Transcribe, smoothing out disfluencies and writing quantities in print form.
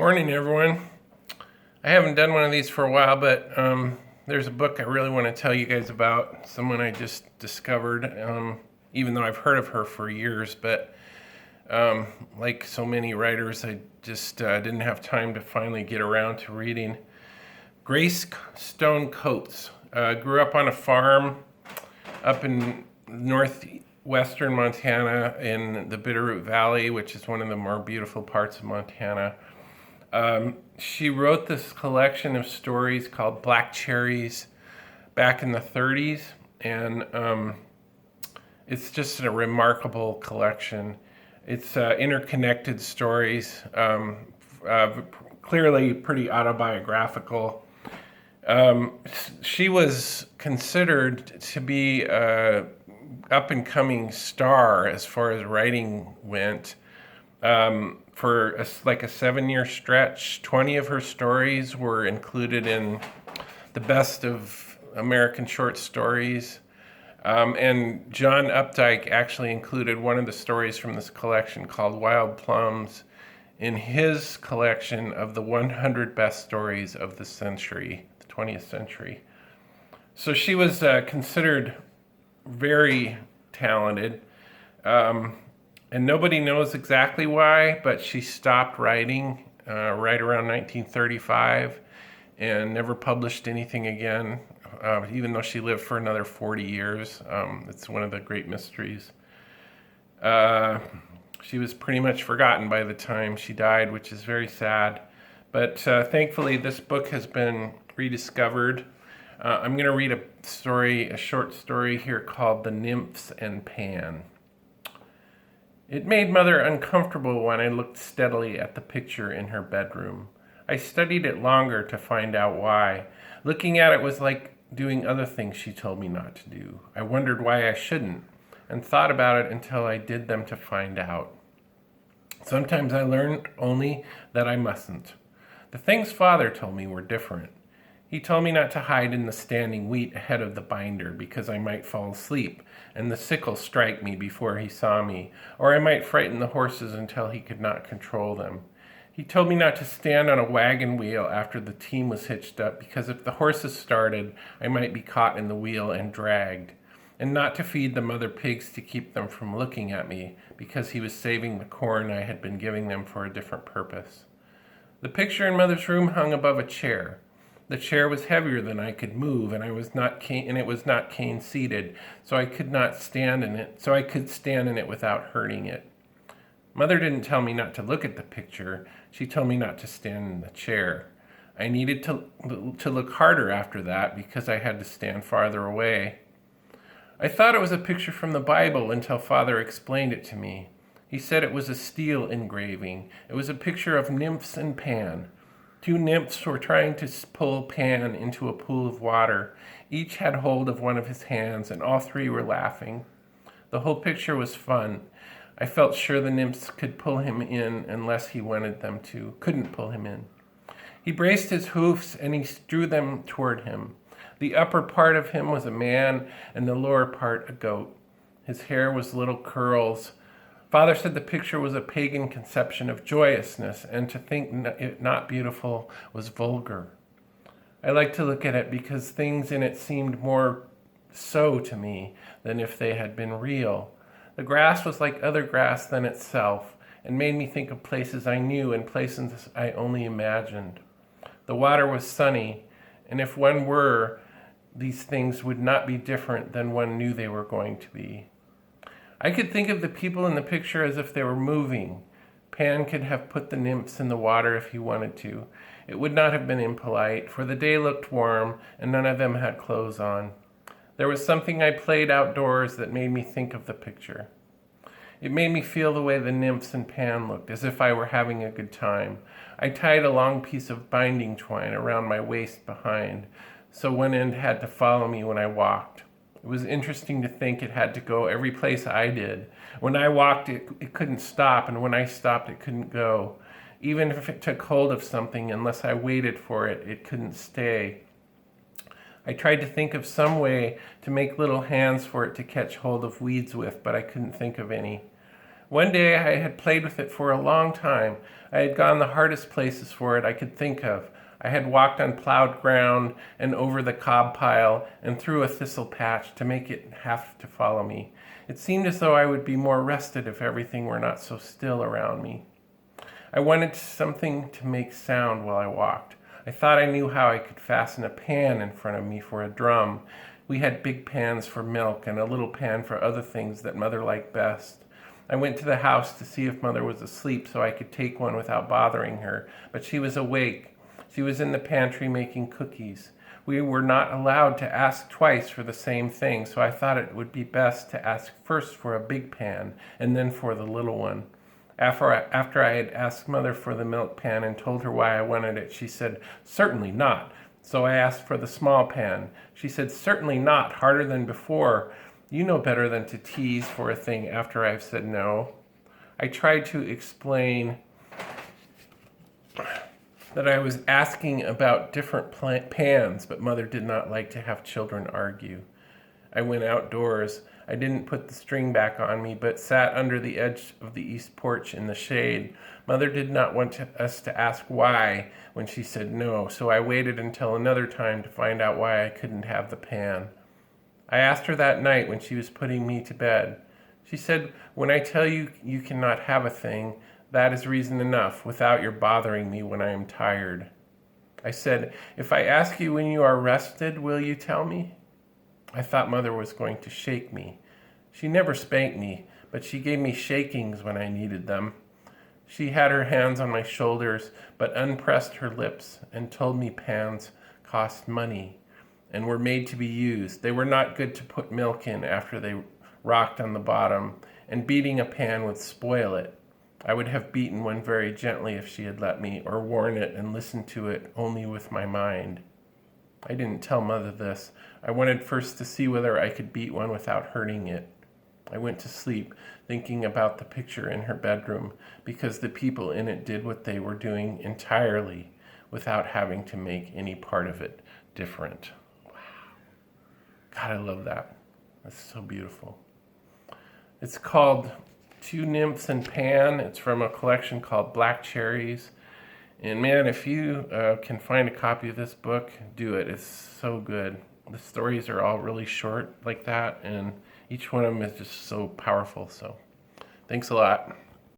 Morning, everyone. I haven't done one of these for a while, but there's a book I really want to tell you guys about, someone I just discovered, even though I've heard of her for years, but like so many writers, I just didn't have time to finally get around to reading. Grace Stone Coates grew up on a farm up in northwestern Montana in the Bitterroot Valley, which is one of the more beautiful parts of Montana. She wrote this collection of stories called Black Cherries back in the 30s, and it's just a remarkable collection. It's interconnected stories, clearly pretty autobiographical. She was considered to be a up-and-coming star as far as writing went. For a 7-year stretch, 20 of her stories were included in the best of American short stories. And John Updike actually included one of the stories from this collection called Wild Plums in his collection of the 100 best stories of the century, the 20th century. So she was considered very talented. And nobody knows exactly why, but she stopped writing right around 1935 and never published anything again, even though she lived for another 40 years. It's one of the great mysteries. She was pretty much forgotten by the time she died, which is very sad. But thankfully, this book has been rediscovered. I'm going to read a short story here called The Nymphs and Pan. It made Mother uncomfortable when I looked steadily at the picture in her bedroom. I studied it longer to find out why. Looking at it was like doing other things she told me not to do. I wondered why I shouldn't, and thought about it until I did them to find out. Sometimes I learned only that I mustn't. The things Father told me were different. He told me not to hide in the standing wheat ahead of the binder because I might fall asleep and the sickle strike me before he saw me, or I might frighten the horses until he could not control them. He told me not to stand on a wagon wheel after the team was hitched up because if the horses started, I might be caught in the wheel and dragged, and not to feed the mother pigs to keep them from looking at me because he was saving the corn I had been giving them for a different purpose. The picture in Mother's room hung above a chair. The chair was heavier than I could move, and it was not cane seated, so I could stand in it without hurting it. Mother didn't tell me not to look at the picture. She told me not to stand in the chair. I needed to look harder after that because I had to stand farther away. I thought it was a picture from the Bible until Father explained it to me. He said it was a steel engraving. It was a picture of Nymphs and Pan. 2 nymphs were trying to pull Pan into a pool of water. Each had hold of one of his hands, and all 3 were laughing. The whole picture was fun. I felt sure the nymphs could pull him in unless he wanted them to. Couldn't pull him in. He braced his hoofs, and he drew them toward him. The upper part of him was a man, and the lower part a goat. His hair was little curls. Father said the picture was a pagan conception of joyousness, and to think it not beautiful was vulgar. I liked to look at it because things in it seemed more so to me than if they had been real. The grass was like other grass than itself, and made me think of places I knew and places I only imagined. The water was sunny, and if one were, these things would not be different than one knew they were going to be. I could think of the people in the picture as if they were moving. Pan could have put the nymphs in the water if he wanted to. It would not have been impolite, for the day looked warm, and none of them had clothes on. There was something I played outdoors that made me think of the picture. It made me feel the way the nymphs and Pan looked, as if I were having a good time. I tied a long piece of binding twine around my waist behind, so one end had to follow me when I walked. It was interesting to think it had to go every place I did. When I walked, it couldn't stop, and when I stopped, it couldn't go. Even if it took hold of something, unless I waited for it, it couldn't stay. I tried to think of some way to make little hands for it to catch hold of weeds with, but I couldn't think of any. One day I had played with it for a long time. I had gone the hardest places for it I could think of. I had walked on plowed ground and over the cob pile and through a thistle patch to make it have to follow me. It seemed as though I would be more rested if everything were not so still around me. I wanted something to make sound while I walked. I thought I knew how I could fasten a pan in front of me for a drum. We had big pans for milk and a little pan for other things that Mother liked best. I went to the house to see if Mother was asleep so I could take one without bothering her, but she was awake. She was in the pantry making cookies. We were not allowed to ask twice for the same thing, so I thought it would be best to ask first for a big pan and then for the little one. After I had asked Mother for the milk pan and told her why I wanted it, she said, "Certainly not." So I asked for the small pan. She said, "Certainly not," harder than before. You know better than to tease for a thing after I've said no. I tried to explain that I was asking about different pans, but Mother did not like to have children argue. I went outdoors. I didn't put the string back on me, but sat under the edge of the east porch in the shade. Mother did not want us to ask why when she said no, so I waited until another time to find out why I couldn't have the pan. I asked her that night when she was putting me to bed. She said, "When I tell you you cannot have a thing, that is reason enough, without your bothering me when I am tired." I said, "If I ask you when you are rested, will you tell me?" I thought Mother was going to shake me. She never spanked me, but she gave me shakings when I needed them. She had her hands on my shoulders, but unpressed her lips and told me pans cost money and were made to be used. They were not good to put milk in after they rocked on the bottom, and beating a pan would spoil it. I would have beaten one very gently if she had let me, or worn it and listened to it only with my mind. I didn't tell Mother this. I wanted first to see whether I could beat one without hurting it. I went to sleep thinking about the picture in her bedroom because the people in it did what they were doing entirely without having to make any part of it different. Wow. God, I love that. That's so beautiful. It's called Two Nymphs and Pan. It's from a collection called Black Cherries. And man, if you can find a copy of this book, do it. It's so good. The stories are all really short like that, and each one of them is just so powerful. So thanks a lot.